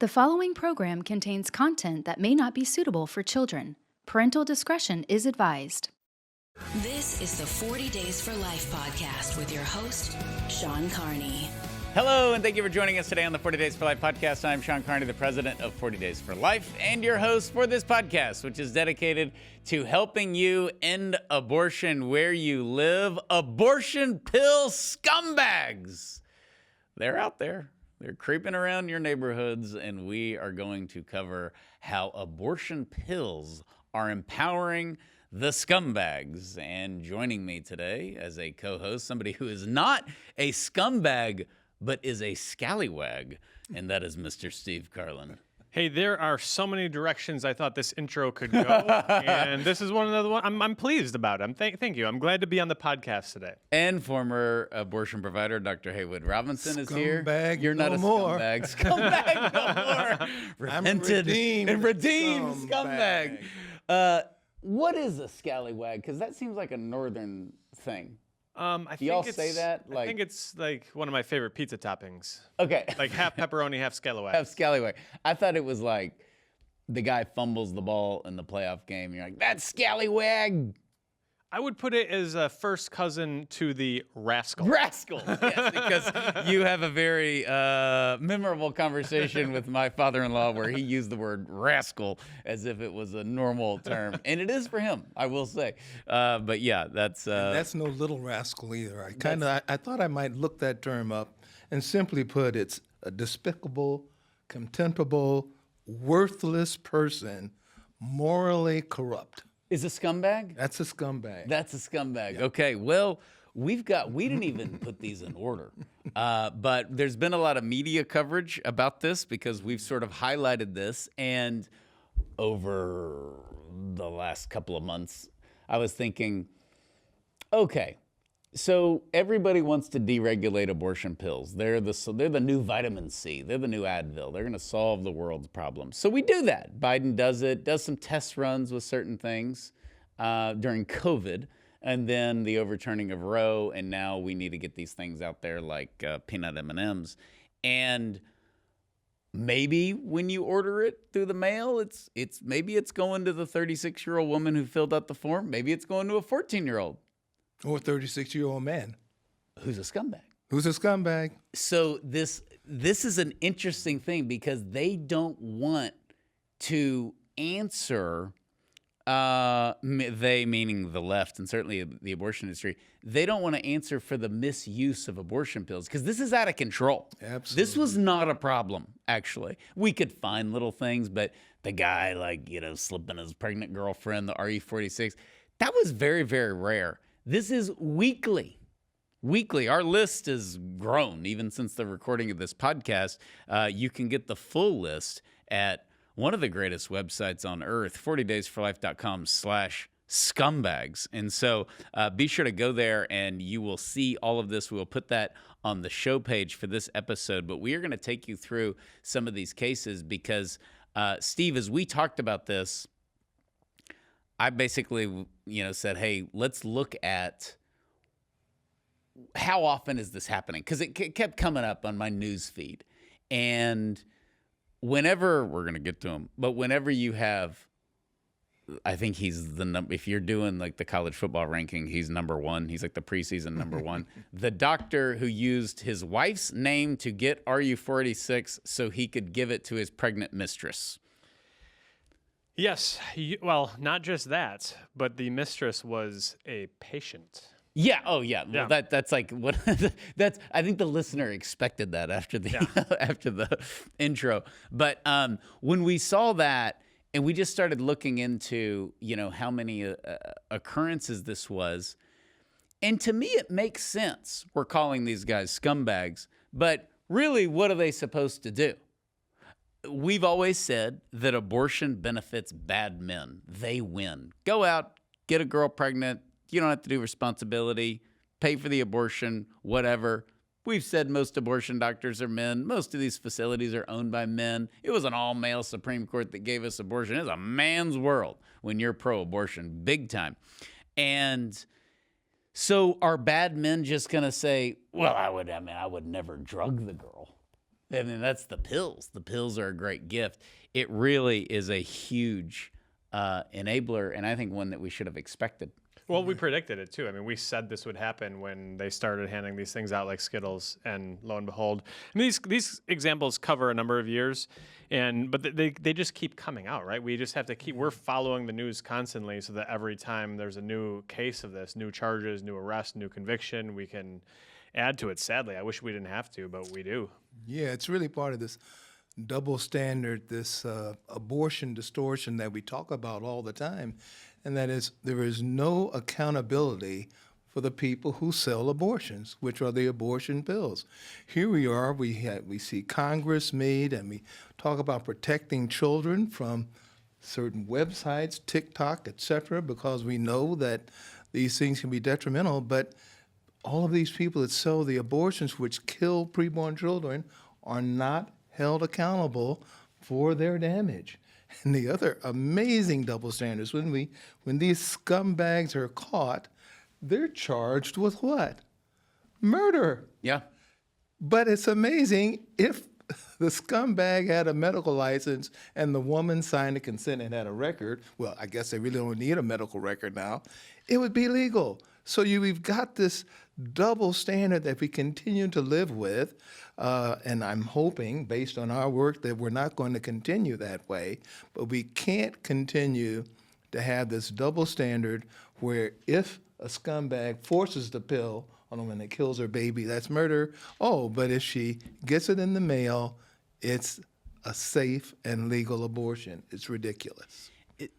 The following program contains content that may not be suitable for children. Parental discretion is advised. This is the 40 Days for Life podcast with your host, Sean Carney. Hello, and thank you for joining us today on the 40 Days for Life podcast. I'm Sean Carney, the president of 40 Days for Life, and your host for this podcast, which is dedicated to helping you end abortion where you live. Abortion pill scumbags. They're out there. They're creeping around your neighborhoods, and we are going to cover how abortion pills are empowering the scumbags. And joining me today as a co-host, somebody who is not a scumbag, but is a scallywag, and that is Mr. Steve Carlin. Hey, there are so many directions I thought this intro could go, and this is one of the ones I'm pleased about. Thank you. I'm glad to be on the podcast today. And former abortion provider Dr. Haywood Robinson is here. Scumbag, You're not no a more. scumbag. Scumbag no more. Repented and redeemed scumbag. What is a scallywag? Because that seems like a northern thing. Do y'all say that? I think it's like one of my favorite pizza toppings. Okay. Like half pepperoni, half scallywag. Half scallywag. I thought it was like the guy fumbles the ball in the playoff game. And you're like, that's scallywag. I would put it as a first cousin to the rascal. Rascal, yes, because you have a very memorable conversation with my father-in-law where he used the word rascal as if it was a normal term, and it is for him, I will say. But yeah, that's no little rascal either. I thought I might look that term up and simply put it's a despicable, contemptible, worthless person, morally corrupt. Is a scumbag? That's a scumbag. That's a scumbag. Yeah. Okay, well, we didn't even put these in order, but there's been a lot of media coverage about this because we've sort of highlighted this, and over the last couple of months, I was thinking, okay, so everybody wants to deregulate abortion pills. They're the new vitamin C. They're the new Advil. They're going to solve the world's problems. So we do that. Biden does some test runs with certain things during COVID, and then the overturning of Roe, and now we need to get these things out there like peanut M&Ms. And maybe when you order it through the mail, maybe it's going to the 36-year-old woman who filled out the form. Maybe it's going to a 14-year-old. Or a 36-year-old man. Who's a scumbag. Who's a scumbag? So this is an interesting thing because they don't want to answer, they meaning the left and certainly the abortion industry, they don't want to answer for the misuse of abortion pills because this is out of control. Absolutely. This was not a problem, actually. We could find little things, but the guy slipping his pregnant girlfriend, the RE46, that was very, very rare. This is weekly. Our list has grown even since the recording of this podcast. You can get the full list at one of the greatest websites on earth, 40daysforlife.com/scumbags. And so be sure to go there and you will see all of this. We'll put that on the show page for this episode. But we are going to take you through some of these cases because, Steve, as we talked about this, I basically, said, hey, let's look at how often is this happening? Because it kept coming up on my news feed. And whenever, we're going to get to him, but whenever you have, I think he's the number, if you're doing like the college football ranking, he's number one. He's like the preseason number one. The doctor who used his wife's name to get RU46 so he could give it to his pregnant mistress. Yes. Well, not just that, but the mistress was a patient. Yeah. Oh, yeah. Yeah. Well, that's like what. That's. I think the listener expected that after the after the intro. But when we saw that, and we just started looking into how many occurrences this was, and to me it makes sense. We're calling these guys scumbags, but really, what are they supposed to do? We've always said that abortion benefits bad men. They win. Go out, get a girl pregnant. You don't have to do responsibility, pay for the abortion, whatever. We've said most abortion doctors are men. Most of these facilities are owned by men. It was an all-male Supreme Court that gave us abortion. It's a man's world when you're pro-abortion, big time. And so are bad men just going to say, well, I would never drug the girl. I mean, that's the pills. The pills are a great gift. It really is a huge enabler, and I think one that we should have expected. Well, we predicted it too. I mean, we said this would happen when they started handing these things out like Skittles, and lo and behold, I mean, these examples cover a number of years, but they just keep coming out, right? We just have to keep. We're following the news constantly, so that every time there's a new case of this, new charges, new arrest, new conviction, we can add to it. Sadly, I wish we didn't have to, but we do. Yeah, it's really part of this double standard, this abortion distortion that we talk about all the time, and that is there is no accountability for the people who sell abortions, which are the abortion pills. Here we are, we see Congress made, and we talk about protecting children from certain websites, TikTok, etc., because we know that these things can be detrimental, but all of these people that sell the abortions which kill preborn children are not held accountable for their damage. And the other amazing double standards, when these scumbags are caught, they're charged with what? Murder. Yeah. But it's amazing, if the scumbag had a medical license and the woman signed a consent and had a record, well, I guess they really don't need a medical record now, it would be legal. So we've got this double standard that we continue to live with, and I'm hoping, based on our work, that we're not going to continue that way, but we can't continue to have this double standard where if a scumbag forces the pill on a woman that kills her baby, that's murder. Oh, but if she gets it in the mail, it's a safe and legal abortion. It's ridiculous.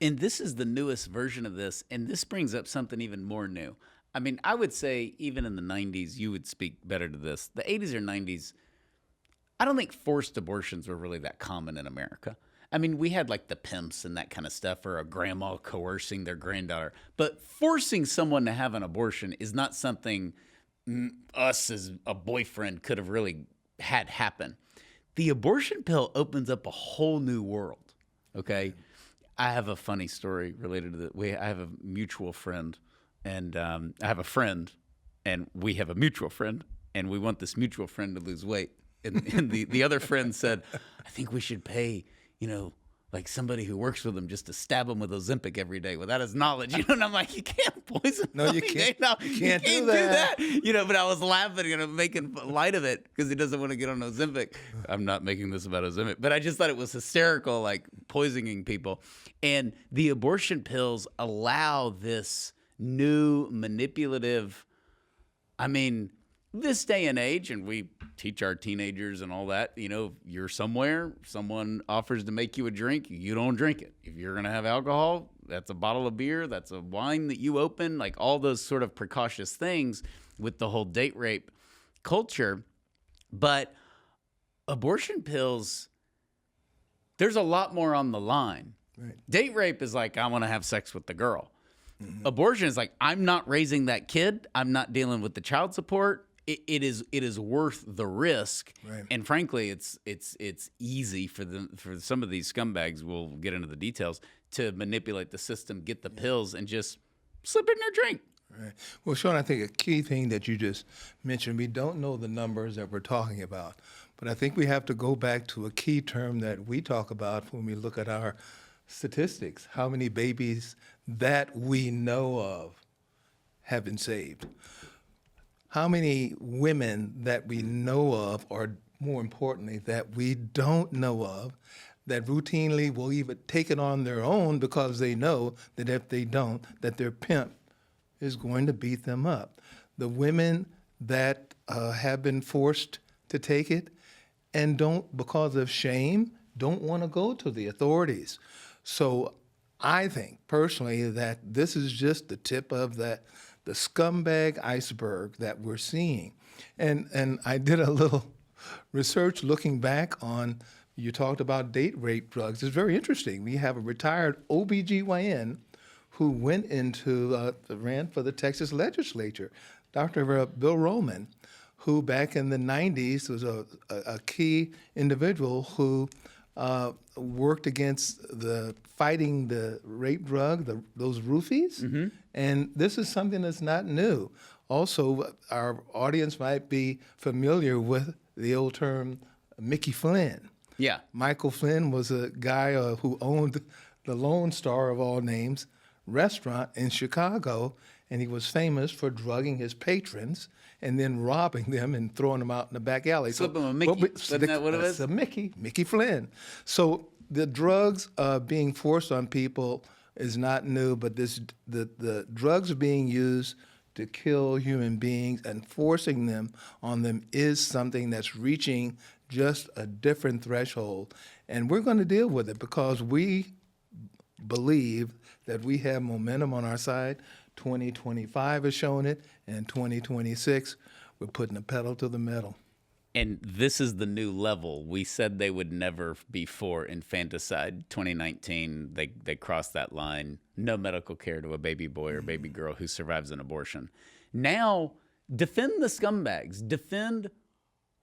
And this is the newest version of this, and this brings up something even more new. I mean, I would say even in the 90s, you would speak better to this. The 80s or 90s, I don't think forced abortions were really that common in America. I mean, we had like the pimps and that kind of stuff, or a grandma coercing their granddaughter. But forcing someone to have an abortion is not something us as a boyfriend could have really had happen. The abortion pill opens up a whole new world, okay? I have a funny story related to that. I have a mutual friend, and I have a friend, and we have a mutual friend, and we want this mutual friend to lose weight. And the other friend said, I think we should pay, like somebody who works with him just to stab him with Ozempic every day without his knowledge. And I'm like, you can't poison No, you him. can't. You can't do do that. But I was laughing and making light of it because he doesn't want to get on Ozempic. I'm not making this about Ozempic, but I just thought it was hysterical, like poisoning people. And the abortion pills allow this new manipulative, this day and age, and we teach our teenagers and all that, you're somewhere, someone offers to make you a drink, you don't drink it. If you're going to have alcohol, that's a bottle of beer, that's a wine that you open, like all those sort of precautious things with the whole date rape culture. But abortion pills, there's a lot more on the line. Right. Date rape is like, I want to have sex with the girl. Mm-hmm. Abortion is like, I'm not raising that kid. I'm not dealing with the child support. It is worth the risk, right. And frankly, it's easy for some of these scumbags. We'll get into the details to manipulate the system, get the pills, and just slip it in their drink. Right. Well, Sean, I think a key thing that you just mentioned, we don't know the numbers that we're talking about, but I think we have to go back to a key term that we talk about when we look at our statistics. How many babies that we know of have been saved? How many women that we know of, or more importantly, that we don't know of, that routinely will even take it on their own because they know that if they don't, that their pimp is going to beat them up. The women that have been forced to take it and don't, because of shame, don't want to go to the authorities. So I think personally that this is just the tip of the scumbag iceberg that we're seeing. And I did a little research looking back on, you talked about date rape drugs. It's very interesting. We have a retired OBGYN who ran for the Texas legislature, Dr. Bill Roman, who back in the 90s was a key individual who worked against fighting the rape drug, those roofies. Mm-hmm. And this is something that's not new. Also, our audience might be familiar with the old term Mickey Flynn. Yeah. Michael Flynn was a guy who owned the Lone Star of all names restaurant in Chicago, and he was famous for drugging his patrons and then robbing them and throwing them out in the back alley. Slip 'em a Mickey. Isn't that what it was? It's a Mickey Flynn. So the drugs being forced on people is not new, but the drugs are being used to kill human beings, and forcing them on them is something that's reaching just a different threshold. And we're going to deal with it because we believe that we have momentum on our side. 2025 has shown it, and 2026, we're putting the pedal to the metal. And this is the new level. We said they would never be for infanticide. 2019, they crossed that line. No medical care to a baby boy or baby girl who survives an abortion. Now, defend the scumbags. Defend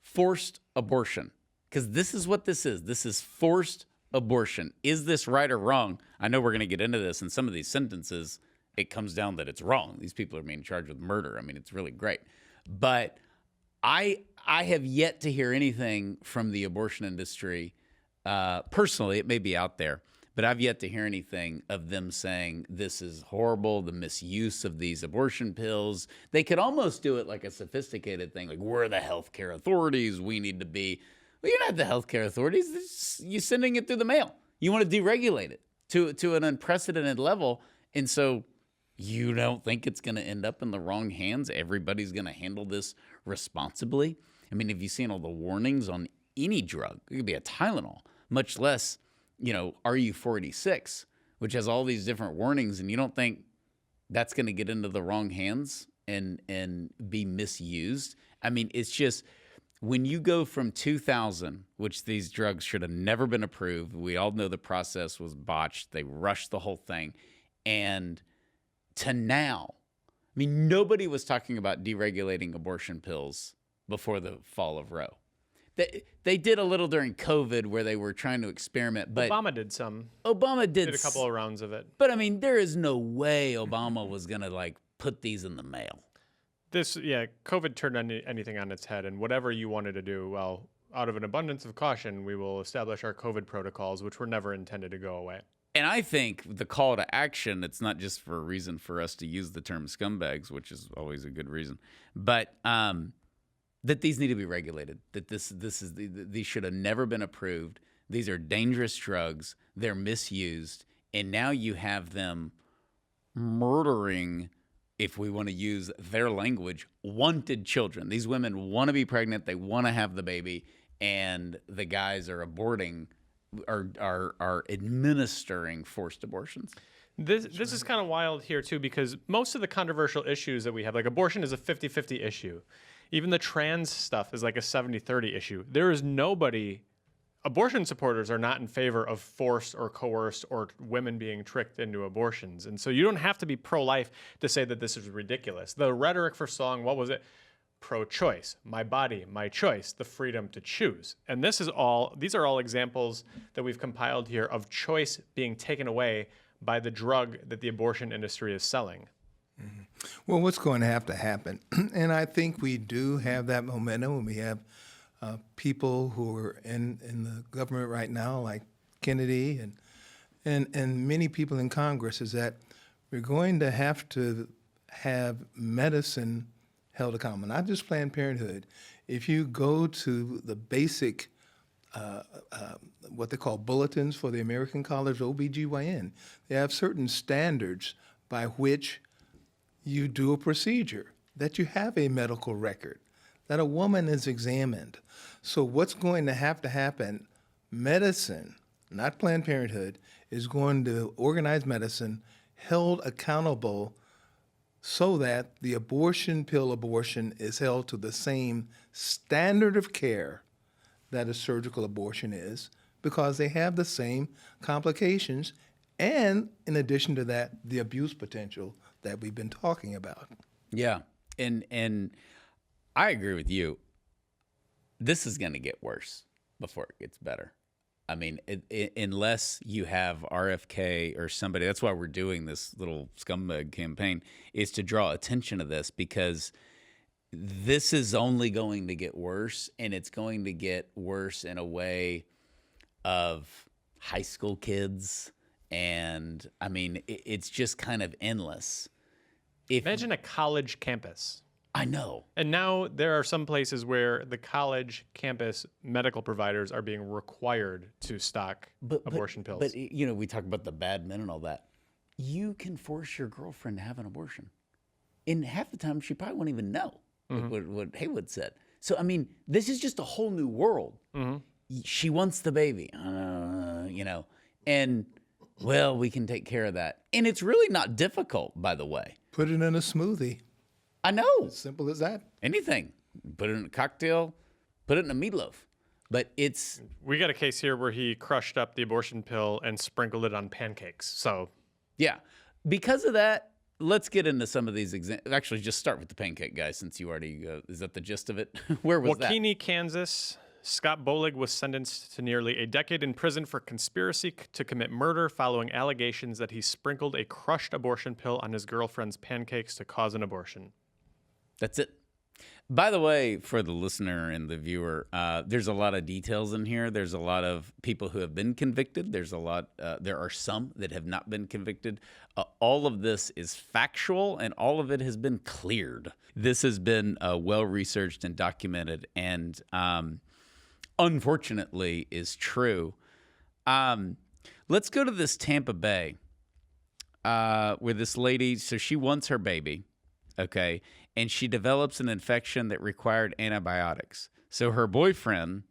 forced abortion. Because this is what this is. This is forced abortion. Is this right or wrong? I know we're going to get into this. In some of these sentences, it comes down that it's wrong. These people are being charged with murder. I mean, it's really great. But I have yet to hear anything from the abortion industry. Personally, it may be out there, but I've yet to hear anything of them saying this is horrible, the misuse of these abortion pills. They could almost do it like a sophisticated thing, like we're the healthcare authorities, we need to be. Well, you're not the healthcare authorities. You're sending it through the mail. You want to deregulate it to an unprecedented level. And so you don't think it's going to end up in the wrong hands? Everybody's going to handle this responsibly? I mean, have you seen all the warnings on any drug? It could be a Tylenol, much less, RU-486, which has all these different warnings, and you don't think that's going to get into the wrong hands and be misused? I mean, it's just when you go from 2000, which these drugs should have never been approved, we all know the process was botched, they rushed the whole thing, and to now, I mean, nobody was talking about deregulating abortion pills before the fall of Roe. They did a little during COVID where they were trying to experiment, but Obama did some. Obama Did a couple of rounds of it. But I mean, there is no way Obama was going to put these in the mail. COVID turned anything on its head, and whatever you wanted to do, well, out of an abundance of caution, we will establish our COVID protocols, which were never intended to go away. And I think the call to action, it's not just for a reason for us to use the term scumbags, which is always a good reason, but that these need to be regulated, that these should have never been approved. These are dangerous drugs. They're misused. And now you have them murdering, if we want to use their language, wanted children. These women want to be pregnant. They want to have the baby. And the guys are aborting, are administering forced abortions. This is kind of wild here, too, because most of the controversial issues that we have, like abortion is a 50-50 issue. Even the trans stuff is like a 70-30 issue. There is nobody, abortion supporters are not in favor of forced or coerced or women being tricked into abortions. And so you don't have to be pro-life to say that this is ridiculous. The rhetoric for song, what was it? Pro-choice, my body, my choice, the freedom to choose. And these are all examples that we've compiled here of choice being taken away by the drug that the abortion industry is selling. Mm-hmm. Well, what's going to happen, and I think we do have that momentum when we have people who are in the government right now, like Kennedy and many people in Congress, is that we're going to have medicine held accountable, not just Planned Parenthood. If you go to the basic, what they call bulletins for the American College of OBGYN, they have certain standards by which you do a procedure, that you have a medical record, that a woman is examined. So what's going to happen, medicine, not Planned Parenthood, is going to organize medicine held accountable so that the abortion pill abortion is held to the same standard of care that a surgical abortion is, because they have the same complications, and in addition to that, the abuse potential that we've been talking about. Yeah, and I agree with you. This is going to get worse before it gets better. I mean, unless you have RFK or somebody, that's why we're doing this little scumbag campaign, is to draw attention to this, because this is only going to get worse, and it's going to get worse in a way of high school kids. And I mean, it's just kind of endless. Imagine a college campus. I know. And now there are some places where the college campus medical providers are being required to stock abortion pills. But, you know, we talk about the bad men and all that. You can force your girlfriend to have an abortion. And half the time, she probably won't even know what Haywood said. So, I mean, this is just a whole new world. She wants the baby, you know, and, well, we can take care of that. And it's really not difficult, by the way. Put it in a smoothie. I know. Simple as that. Anything. Put it in a cocktail, put it in a meatloaf. But it's... We got a case here where he crushed up the abortion pill and sprinkled it on pancakes. So, yeah. Because of that, let's get into some of these examples. Actually, just start with the pancake guy, since you already... is that the gist of it? Where was that? Waukene, Kansas. Scott Bolig was sentenced to nearly a decade in prison for conspiracy to commit murder following allegations that he sprinkled a crushed abortion pill on his girlfriend's pancakes to cause an abortion. That's it. By the way, for the listener and the viewer, there's a lot of details in here. There's a lot of people who have been convicted. There are some that have not been convicted. All of this is factual, and all of it has been cleared. This has been well-researched and documented, and unfortunately is true. Let's go to this Tampa Bay, where this lady, so she wants her baby, okay, and she develops an infection that required antibiotics. So her boyfriend,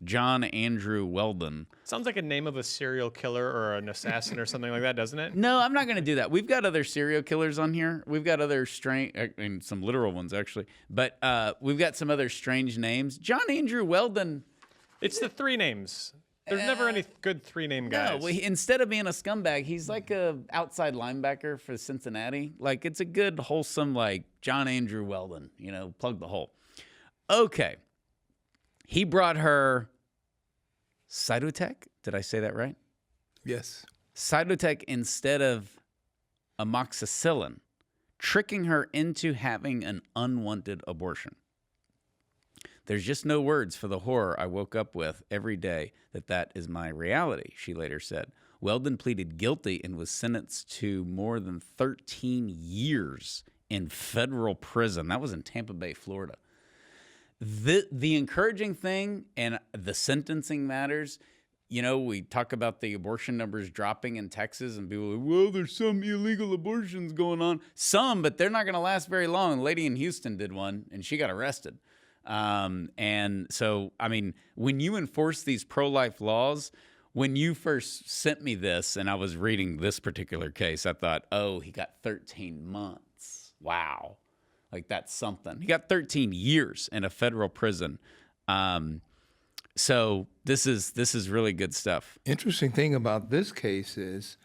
John Andrew Weldon. Sounds like a name of a serial killer or an assassin or something like that, doesn't it? No, I'm not going to do that. We've got other serial killers on here. We've got other strange, I mean, some literal ones actually, but we've got some other strange names. John Andrew Weldon. It's the three names. There's never any good three-name guys. No, well, instead of being a scumbag, he's like a outside linebacker for Cincinnati. Like, it's a good, wholesome, like, John Andrew Weldon, you know, plug the hole. Okay. He brought her Cytotec. Did I say that right? Yes. Cytotec instead of amoxicillin, tricking her into having an unwanted abortion. There's just no words for the horror I woke up with every day that is my reality, she later said. Weldon pleaded guilty and was sentenced to more than 13 years in federal prison. That was in Tampa Bay, Florida. The encouraging thing, and the sentencing matters, you know, we talk about the abortion numbers dropping in Texas, and people are like, well, there's some illegal abortions going on. Some, but they're not going to last very long. A lady in Houston did one, and she got arrested. And so, I mean, when you enforce these pro-life laws, when you first sent me this and I was reading this particular case, I thought, oh, he got 13 months. Wow. Like, that's something. He got 13 years in a federal prison. So this is really good stuff. Interesting thing about this case is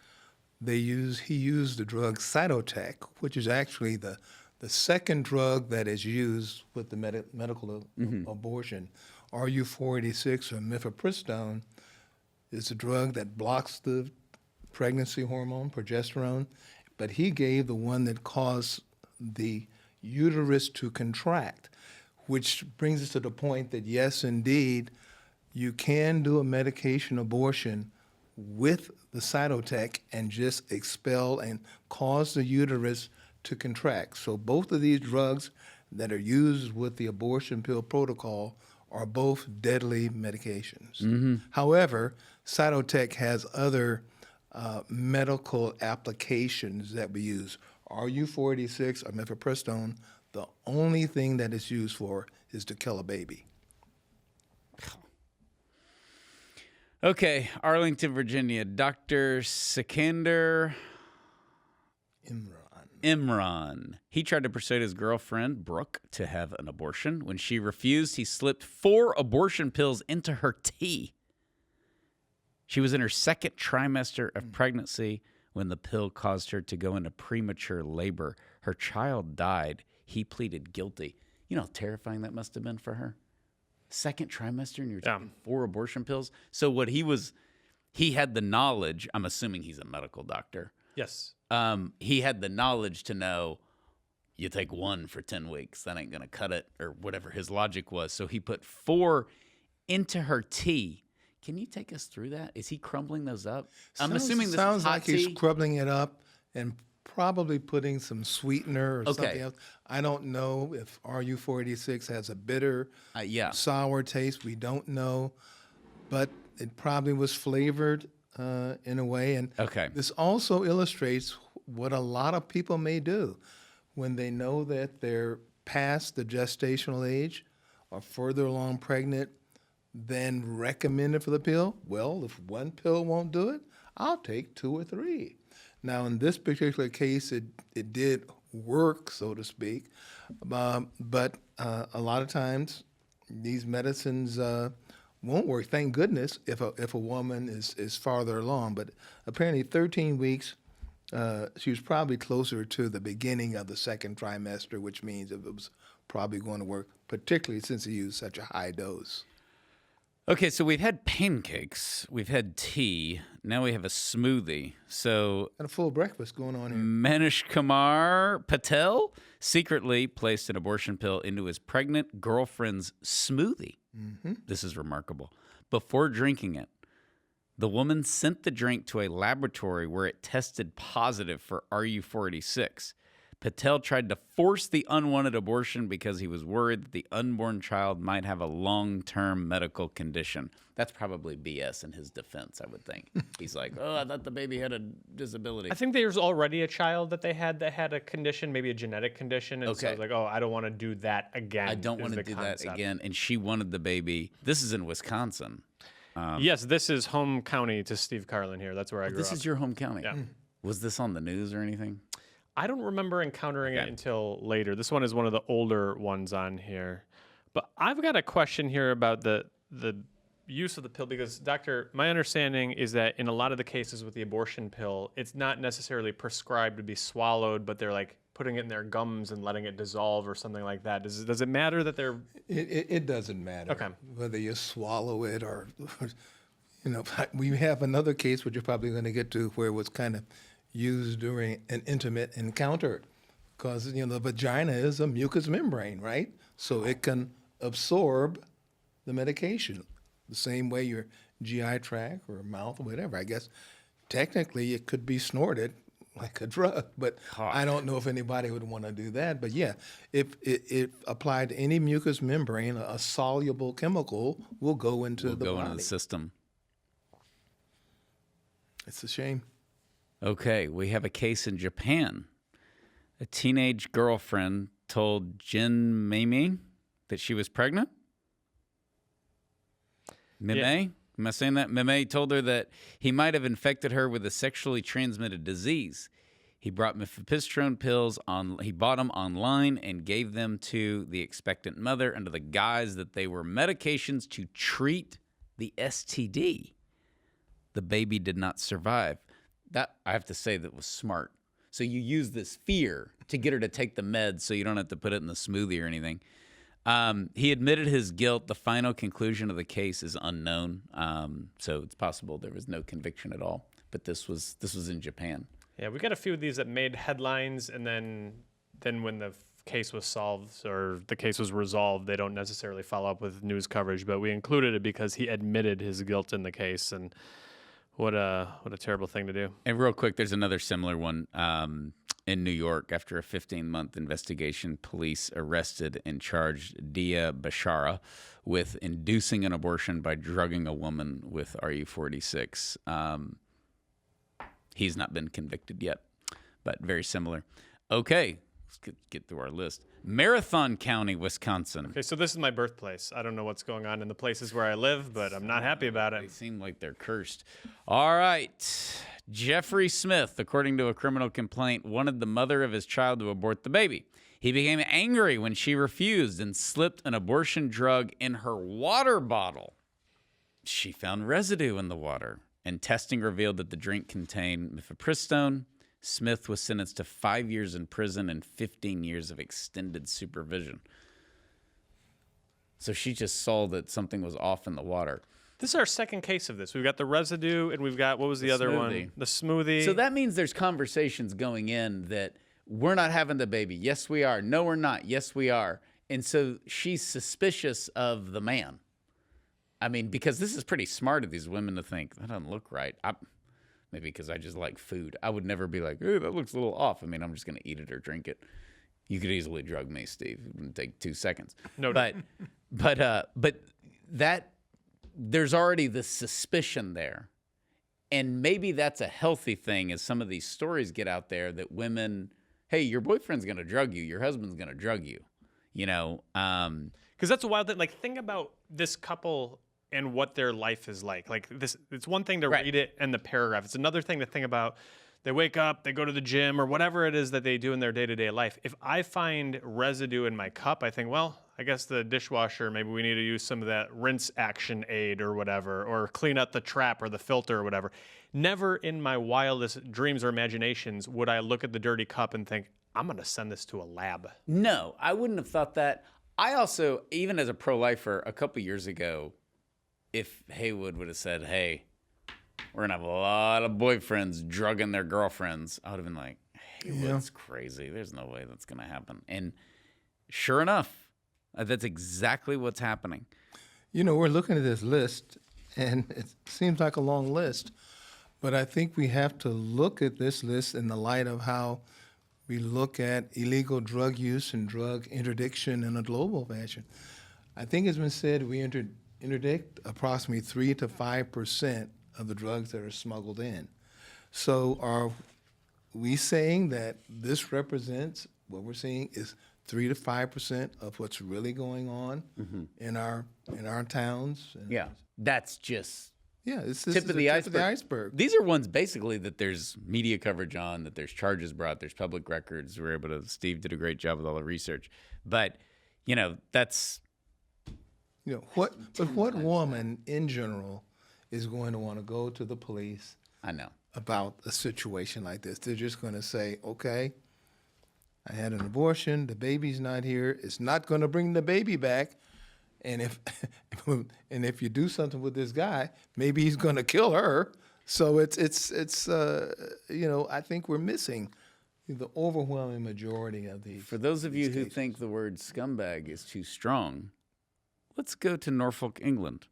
he used the drug Cytotec, which is actually the second drug that is used with the medical abortion. RU486 or mifepristone is a drug that blocks the pregnancy hormone, progesterone, but he gave the one that caused the uterus to contract, which brings us to the point that, yes, indeed, you can do a medication abortion with the Cytotec and just expel and cause the uterus to contract. So both of these drugs that are used with the abortion pill protocol are both deadly medications. However, Cytotec has other medical applications that we use. RU486 or mifepristone, the only thing that it's used for is to kill a baby. Okay, Arlington, Virginia, Dr. Sikander Imran. He tried to persuade his girlfriend, Brooke, to have an abortion. When she refused, he slipped 4 abortion pills into her tea. She was in her second trimester of pregnancy when the pill caused her to go into premature labor. Her child died. He pleaded guilty. You know how terrifying that must have been for her? Second trimester and you're taking 4 abortion pills? So what he had the knowledge, I'm assuming he's a medical doctor. Yes. He had the knowledge to know you take 1 for 10 weeks. That ain't going to cut it, or whatever his logic was. So he put 4 into her tea. Can you take us through that? Is he crumbling those up? I'm assuming this sounds is hot like tea. he's crumbling it up and probably putting some sweetener or Okay. something else. I don't know if RU486 has a bitter, Yeah. sour taste. We don't know, but it probably was flavored in a way. And Okay. this also illustrates what a lot of people may do when they know that they're past the gestational age or further along pregnant than recommended for the pill. Well, if 1 pill won't do it, I'll take 2 or 3. Now, in this particular case, it did work, so to speak, but a lot of times these medicines won't work. Thank goodness if a woman is farther along. But apparently, 13 weeks. She was probably closer to the beginning of the 2nd trimester, which means it was probably going to work, particularly since he used such a high dose. Okay, so we've had pancakes, we've had tea, now we have a smoothie. So Got a full breakfast going on here. Manish Kumar Patel secretly placed an abortion pill into his pregnant girlfriend's smoothie. This is remarkable. Before drinking it, the woman sent the drink to a laboratory where it tested positive for RU486. Patel tried to force the unwanted abortion because he was worried that the unborn child might have a long-term medical condition. That's probably BS in his defense, I would think. He's like, oh, I thought the baby had a disability. I think there's already a child that had a condition, maybe a genetic condition, and so Okay. it's like, oh, I don't want to do that again. I don't is want to the do that concept. again. And she wanted the baby. This is in Wisconsin. Yes, this is home county to Steve Carlin here. That's where I grew This up. is your home county. Yeah. Was this on the news or anything? I don't remember encountering it until later. This one is one of the older ones on here. But I've got a question here about the use of the pill because, doctor, my understanding is that in a lot of the cases with the abortion pill, it's not necessarily prescribed to be swallowed, but they're like putting it in their gums and letting it dissolve or something like that. Does it matter that they're... It doesn't matter Okay. whether you swallow it or, we have another case which you're probably going to get to where it was kind of used during an intimate encounter because, the vagina is a mucous membrane, right? So it can absorb the medication the same way your GI tract or mouth or whatever. I guess technically it could be snorted like a drug, but I don't know if anybody would want to do that. But yeah, if it applied to any mucous membrane, a soluble chemical will go into the Go body. into the system. It's a shame. Okay, we have a case in Japan. A teenage girlfriend told Jin Mei that she was pregnant. Mei? Yeah. Am I saying that? Mei told her that he might have infected her with a sexually transmitted disease. He brought mifepristone pills he bought them online and gave them to the expectant mother under the guise that they were medications to treat the STD. The baby did not survive. That, I have to say, that was smart. So you use this fear to get her to take the meds so you don't have to put it in the smoothie or anything. He admitted his guilt. The final conclusion of the case is unknown. So it's possible there was no conviction at all. But this was in Japan. Yeah, we got a few of these that made headlines, and then when the case was solved or the case was resolved, they don't necessarily follow up with news coverage. But we included it because he admitted his guilt in the case, and what a terrible thing to do. And real quick, there's another similar one in New York. After a 15-month investigation, police arrested and charged Dia Bashara with inducing an abortion by drugging a woman with RU486. He's not been convicted yet, but very similar. Okay, let's get through our list. Marathon County, Wisconsin. Okay, so this is my birthplace. I don't know what's going on in the places where I live, but I'm not happy about They it. seem like they're cursed. All right. Jeffrey Smith, according to a criminal complaint, wanted the mother of his child to abort the baby. He became angry when she refused and slipped an abortion drug in her water bottle. She found residue in the water, and testing revealed that the drink contained mifepristone. Smith was sentenced to 5 years in prison and 15 years of extended supervision. So she just saw that something was off in the water. This is our second case of this. We've got the residue, and we've got, what was the other smoothie. one? The smoothie. So that means there's conversations going in that we're not having the baby. Yes, we are. No, we're not. Yes, we are. And so she's suspicious of the man. I mean, because this is pretty smart of these women to think, that doesn't look right. Maybe because I just like food. I would never be like, hey, that looks a little off. I mean, I'm just going to eat it or drink it. You could easily drug me, Steve. It wouldn't take 2 seconds. No, but that there's already the suspicion there. And maybe that's a healthy thing as some of these stories get out there that women, hey, your boyfriend's going to drug you. Your husband's going to drug you, you know? Because that's a wild thing. Like, think about this couple and what their life is like. Like, this, it's one thing to read it and the paragraph. It's another thing to think about. They wake up, they go to the gym, or whatever it is that they do in their day-to-day life. If I find residue in my cup, I think, well, I guess the dishwasher, maybe we need to use some of that rinse action aid or whatever, or clean out the trap or the filter or whatever. Never in my wildest dreams or imaginations would I look at the dirty cup and think, I'm going to send this to a lab. No, I wouldn't have thought that. I also, even as a pro-lifer, a couple years ago, if Haywood would have said, hey, we're going to have a lot of boyfriends drugging their girlfriends, I would have been like, Haywood's crazy. There's no way that's going to happen. And sure enough, that's exactly what's happening. You know, we're looking at this list, and it seems like a long list, but I think we have to look at this list in the light of how we look at illegal drug use and drug interdiction in a global fashion. I think it's been said we interdict approximately 3 to 5% of the drugs that are smuggled in. So are we saying that this represents what we're seeing is 3 to 5% of what's really going on in our towns? Yeah, that's just it's tip of the iceberg. These are ones basically that there's media coverage on, that there's charges brought, there's public records. We're able to. Steve did a great job with all the research, but you know that's. You know what? But what woman in general is going to want to go to the police? I know about a situation like this. They're just going to say, "Okay, I had an abortion. The baby's not here. It's not going to bring the baby back." And if you do something with this guy, maybe he's going to kill her. So it's you know, I think we're missing the overwhelming majority of these. For those of you who cases. think the word scumbag is too strong, let's go to Norfolk, England.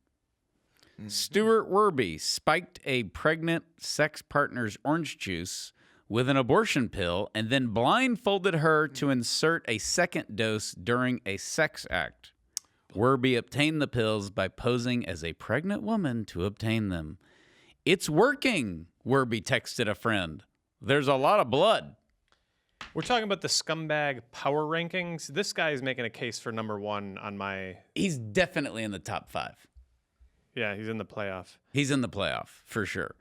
Stuart Werby spiked a pregnant sex partner's orange juice with an abortion pill and then blindfolded her to insert a second dose during a sex act. Werby obtained the pills by posing as a pregnant woman to obtain them. It's working, Werby texted a friend. There's a lot of blood. We're talking about the scumbag power rankings. This guy is making a case for number one on my... He's definitely in the top 5. Yeah, he's in the playoff. He's in the playoff, for sure.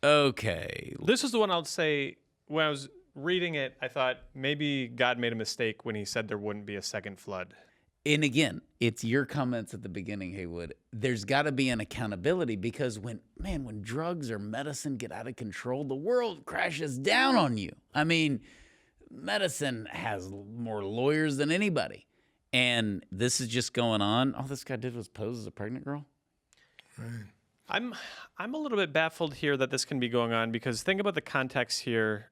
Okay. This is the one I'll say, when I was reading it, I thought maybe God made a mistake when he said there wouldn't be a second flood. And again, it's your comments at the beginning, Haywood. There's got to be an accountability because when drugs or medicine get out of control, the world crashes down on you. I mean, medicine has more lawyers than anybody. And this is just going on. All this guy did was pose as a pregnant girl. Right. I'm a little bit baffled here that this can be going on because think about the context here.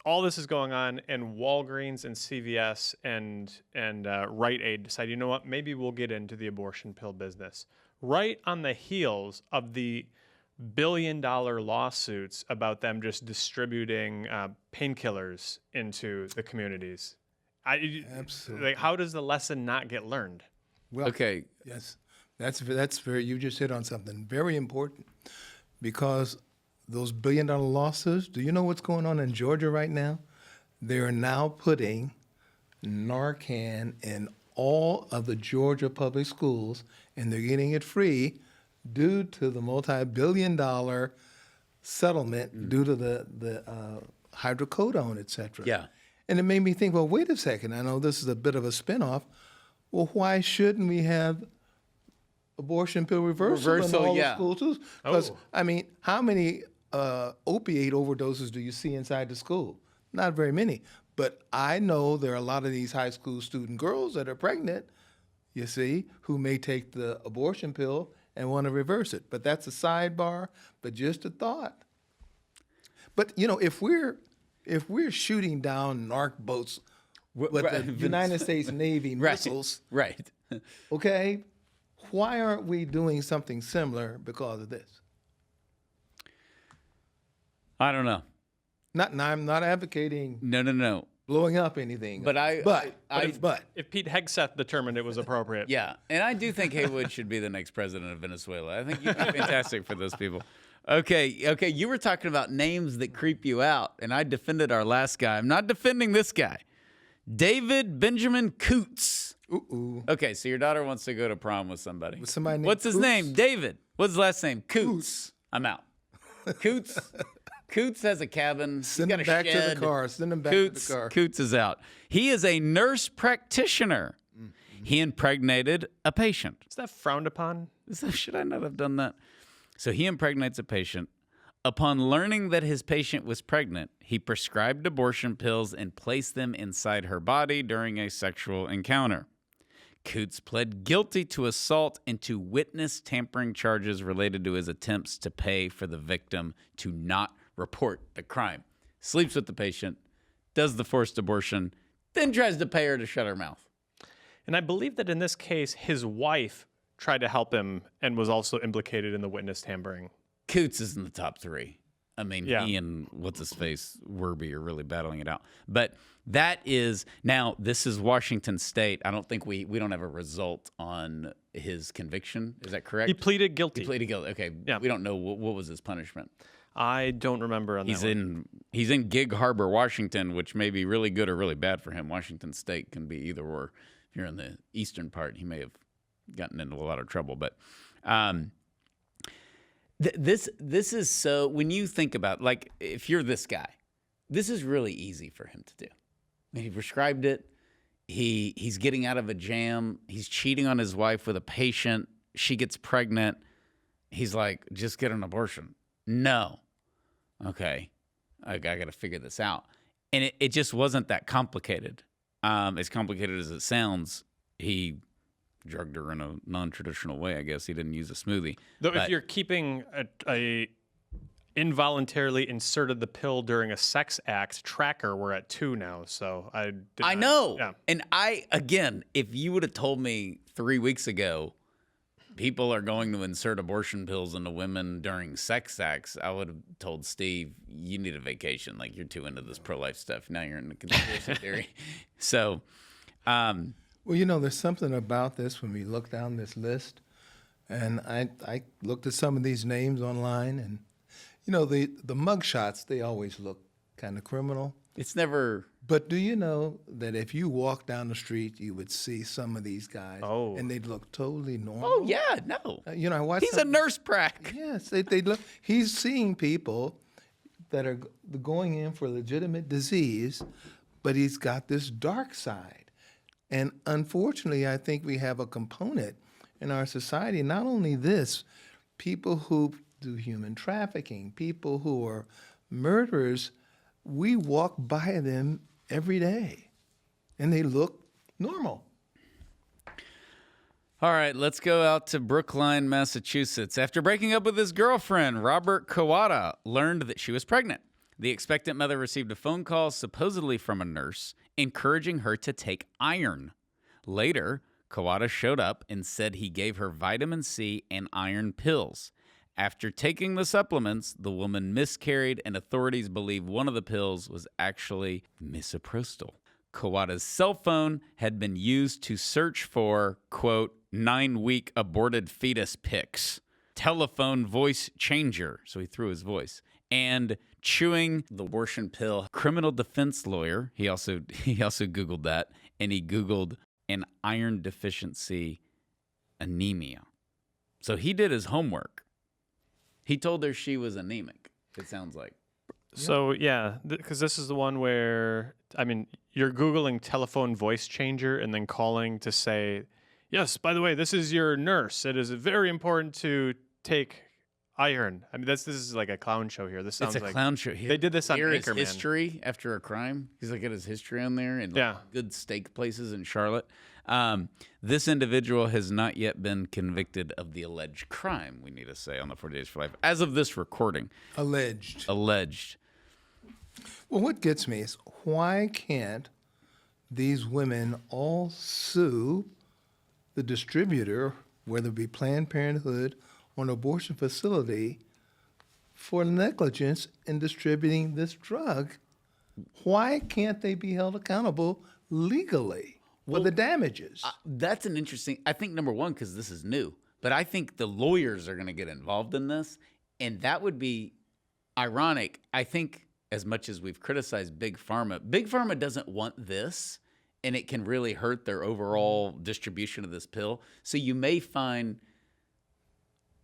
All this is going on, and Walgreens and CVS and Rite Aid decide, you know what, maybe we'll get into the abortion pill business. Right on the heels of the billion-dollar lawsuits about them just distributing painkillers into the communities. Absolutely. Like, how does the lesson not get learned? Well, Okay. yes, that's very. You just hit on something very important because those billion-dollar lawsuits. Do you know what's going on in Georgia right now? They are now putting Narcan in all of the Georgia public schools, and they're getting it free due to the multi-billion-dollar settlement due to the hydrocodone, et cetera. Yeah. And it made me think, well, wait a second. I know this is a bit of a spinoff. Well, why shouldn't we have abortion pill reversal in all the schools too? Because, I mean, how many opiate overdoses do you see inside the school? Not very many. But I know there are a lot of these high school student girls that are pregnant, you see, who may take the abortion pill and want to reverse it. But that's a sidebar, but just a thought. But if we're shooting down narc boats with the United States Navy missiles, Right. okay, why aren't we doing something similar because of this? I don't know. I'm not advocating No. blowing up anything. But If Pete Hegseth determined it was appropriate. Yeah, and I do think Haywood should be the next president of Venezuela. I think you'd be fantastic for those people. Okay. You were talking about names that creep you out, and I defended our last guy. I'm not defending this guy. David Benjamin Coots. Ooh. Okay, so your daughter wants to go to prom with somebody. With somebody named What's his Coots? name? David. What's his last name? Coots. I'm out. Coots. Coots has a cabin. Send He's him got a back to shed. the car. Send him back Coots, to the car. Coots is out. He is a nurse practitioner. He impregnated a patient. Is that frowned upon? Should I not have done that? So he impregnates a patient. Upon learning that his patient was pregnant, he prescribed abortion pills and placed them inside her body during a sexual encounter. Coots pled guilty to assault and to witness tampering charges related to his attempts to pay for the victim to not report the crime. Sleeps with the patient, does the forced abortion, then tries to pay her to shut her mouth. And I believe that in this case, his wife tried to help him and was also implicated in the witness tampering. Coots is in the top three. I mean, Yeah. he and what's-his-face, Werby, are really battling it out. But that is, now, this is Washington State. I don't think we don't have a result on his conviction. Is that correct? He pleaded guilty. He pleaded guilty. Okay. Yeah. We don't know what was his punishment. I don't remember on that one. He's in Gig Harbor, Washington, which may be really good or really bad for him. Washington State can be either or. If you're in the eastern part, he may have gotten into a lot of trouble. But this is so, when you think about, like, if you're this guy, this is really easy for him to do. I mean, he prescribed it. He's getting out of a jam. He's cheating on his wife with a patient. She gets pregnant. He's like, just get an abortion. No. Okay. I got to figure this out. And it just wasn't that complicated. As complicated as it sounds, he drugged her in a non-traditional way, I guess. He didn't use a smoothie. Though But if you're keeping a involuntarily inserted the pill during a sex act tracker, we're at 2 now. So I know. Yeah. And again, if you would have told me 3 weeks ago, people are going to insert abortion pills into women during sex acts, I would have told Steve, you need a vacation. Like, you're too into this pro-life stuff. Now you're in the conspiracy theory. So, Well, there's something about this when we look down this list, and I looked at some of these names online, and the mugshots, they always look kind of criminal. it's never... But do you know that if you walk down the street, you would see some of these guys, and they'd look totally normal? Oh, yeah, no. I watched. He's a nurse prac. Yes, they look. He's seeing people that are going in for legitimate disease, but he's got this dark side, and unfortunately, I think we have a component in our society. Not only this, people who do human trafficking, people who are murderers. We walk by them every day, and they look normal. All right, let's go out to Brookline, Massachusetts. After breaking up with his girlfriend, Robert Kawada learned that she was pregnant. The expectant mother received a phone call, supposedly from a nurse, encouraging her to take iron. Later, Kawada showed up and said he gave her vitamin C and iron pills. After taking the supplements, the woman miscarried, and authorities believe one of the pills was actually misoprostol. Kawada's cell phone had been used to search for, quote, 9-week aborted fetus pics, telephone voice changer, so he threw his voice, and chewing the abortion pill. Criminal defense lawyer, he also Googled that, and he Googled an iron deficiency anemia. So he did his homework. He told her she was anemic, it sounds like. So, yeah, because this is the one where, you're Googling telephone voice changer and then calling to say, yes, by the way, this is your nurse. It is very important to take iron. This is like a clown show here. This sounds It's a like clown show. They did this on Here is Anchorman. history after a crime. He's like, got his history on there and Yeah. good steak places in Charlotte. This individual has not yet been convicted of the alleged crime, we need to say, on the 40 Days for Life. As of this recording. Alleged. Well, what gets me is why can't these women all sue the distributor, whether it be Planned Parenthood or an abortion facility, for negligence in distributing this drug? Why can't they be held accountable legally for the damages? That's an interesting. I think number one, because this is new, but I think the lawyers are going to get involved in this, and that would be ironic. I think as much as we've criticized Big Pharma doesn't want this, and it can really hurt their overall distribution of this pill. So you may find,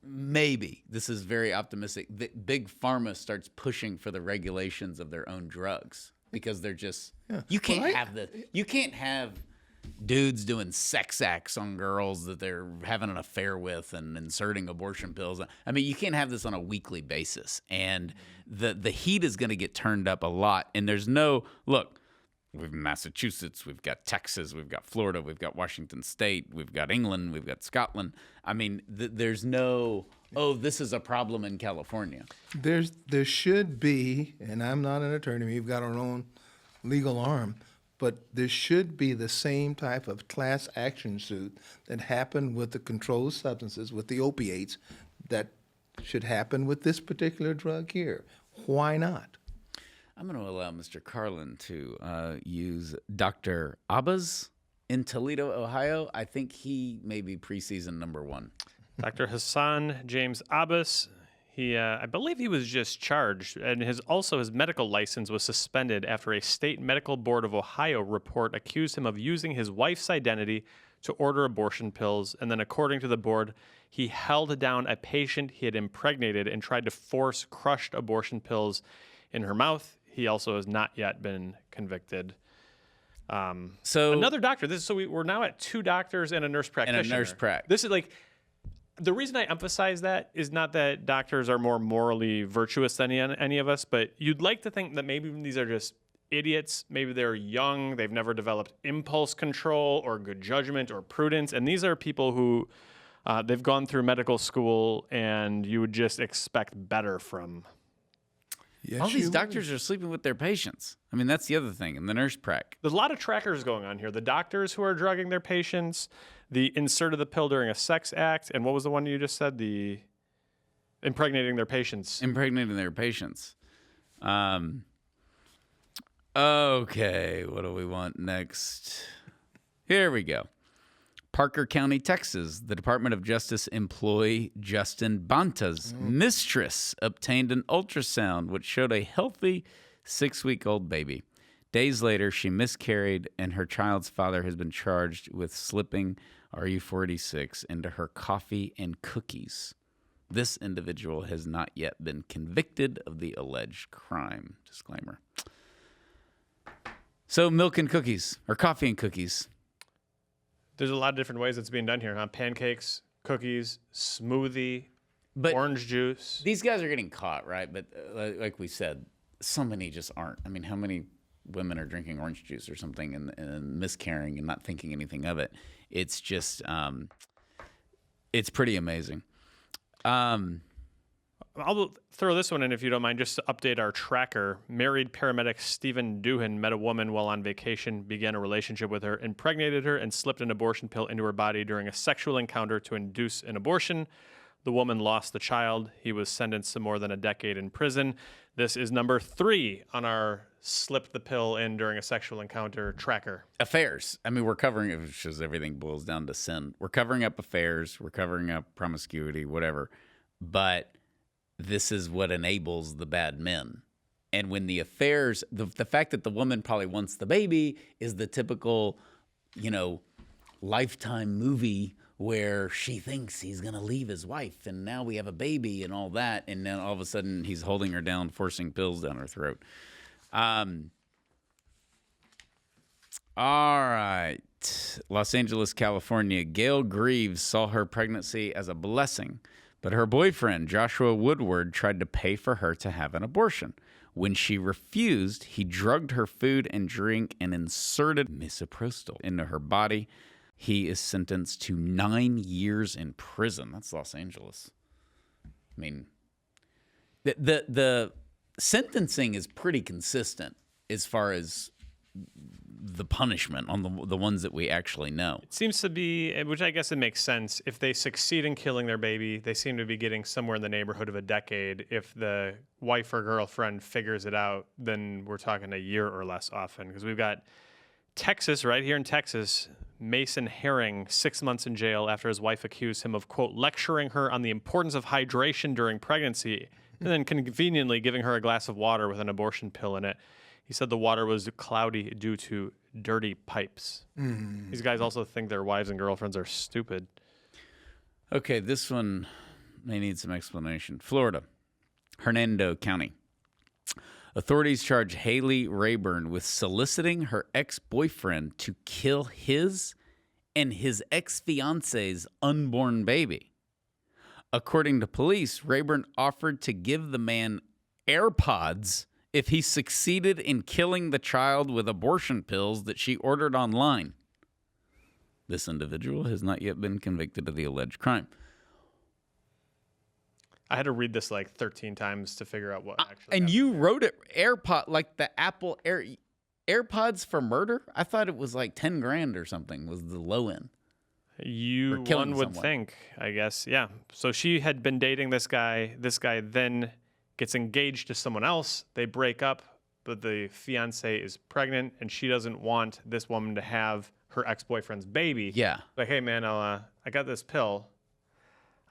maybe, this is very optimistic, that Big Pharma starts pushing for the regulations of their own drugs because they're just, you can't you can't have dudes doing sex acts on girls that they're having an affair with and inserting abortion pills. I mean, you can't have this on a weekly basis. And the heat is going to get turned up a lot. And there's no, look, we've Massachusetts, we've got Texas, we've got Florida, we've got Washington State, we've got England, we've got Scotland. I mean, there's no, oh, this is a problem in California. There should be, and I'm not an attorney, we've got our own legal arm, but there should be the same type of class action suit that happened with the controlled substances, with the opiates, that should happen with this particular drug here. Why not? I'm going to allow Mr. Carlin to use Dr. Abbas in Toledo, Ohio. I think he may be preseason number one. Dr. Hassan James Abbas, I believe he was just charged, and his medical license was suspended after a state medical board of Ohio report accused him of using his wife's identity to order abortion pills. And then according to the board, he held down a patient he had impregnated and tried to force crushed abortion pills in her mouth. He also has not yet been convicted. So another doctor. We're now at 2 doctors and a nurse practitioner. And a nurse prac. This is like, the reason I emphasize that is not that doctors are more morally virtuous than any of us, but you'd like to think that maybe these are just idiots. Maybe they're young. They've never developed impulse control or good judgment or prudence. And these are people who they've gone through medical school, and you would just expect better from. Yes, all these you doctors are sleeping with their patients. I mean, that's the other thing. And the nurse prac. There's a lot of trackers going on here. The doctors who are drugging their patients, the insert of the pill during a sex act, and what was the one you just said? The impregnating their patients. Impregnating their patients. Okay, what do we want next? Here we go. Parker County, Texas. The Department of Justice employee Justin Banta's mistress obtained an ultrasound which showed a healthy 6-week-old baby. Days later, she miscarried, and her child's father has been charged with slipping RU-486 into her coffee and cookies. This individual has not yet been convicted of the alleged crime. Disclaimer. So milk and cookies, or coffee and cookies. There's a lot of different ways it's being done here, huh? Pancakes, cookies, smoothie, But orange juice. these guys are getting caught, right? But like we said, so many just aren't. I mean, how many women are drinking orange juice or something and miscarrying and not thinking anything of it? It's just, it's pretty amazing. I'll throw this one in if you don't mind, just to update our tracker. Married paramedic Stephen Doohan met a woman while on vacation, began a relationship with her, impregnated her, and slipped an abortion pill into her body during a sexual encounter to induce an abortion. The woman lost the child. He was sentenced to more than a decade in prison. This is number 3 on our slipped the pill in during a sexual encounter tracker. Affairs. I mean, we're covering it because everything boils down to sin. We're covering up affairs. We're covering up promiscuity, whatever. But this is what enables the bad men. And when the affairs, the fact that the woman probably wants the baby is the typical, Lifetime movie where she thinks he's going to leave his wife and now we have a baby and all that. And then all of a sudden he's holding her down, forcing pills down her throat. All right. Los Angeles, California. Gail Greaves saw her pregnancy as a blessing, but her boyfriend, Joshua Woodward, tried to pay for her to have an abortion. When she refused, he drugged her food and drink and inserted misoprostol into her body. He is sentenced to 9 years in prison. That's Los Angeles. I mean, the sentencing is pretty consistent as far as the punishment on the ones that we actually know. It seems to be, which I guess it makes sense. If they succeed in killing their baby, they seem to be getting somewhere in the neighborhood of a decade. If the wife or girlfriend figures it out, then we're talking a year or less often. Because we've got Texas, right here in Texas, Mason Herring, 6 months in jail after his wife accused him of, quote, lecturing her on the importance of hydration during pregnancy and then conveniently giving her a glass of water with an abortion pill in it. He said the water was cloudy due to dirty pipes. These guys also think their wives and girlfriends are stupid. Okay, this one may need some explanation. Florida, Hernando County. Authorities charge Haley Rayburn with soliciting her ex-boyfriend to kill his and his ex-fiance's unborn baby. According to police, Rayburn offered to give the man AirPods if he succeeded in killing the child with abortion pills that she ordered online. This individual has not yet been convicted of the alleged crime. I had to read this like 13 times to figure out what actually And happened. you wrote it AirPod, like the Apple AirPods for murder? I thought it was like 10 grand or something was the low end. You, killing one would someone. think, I guess. Yeah. So she had been dating this guy. This guy then gets engaged to someone else. They break up, but the fiance is pregnant, and she doesn't want this woman to have her ex-boyfriend's baby. Yeah. Like, hey, man, I got this pill.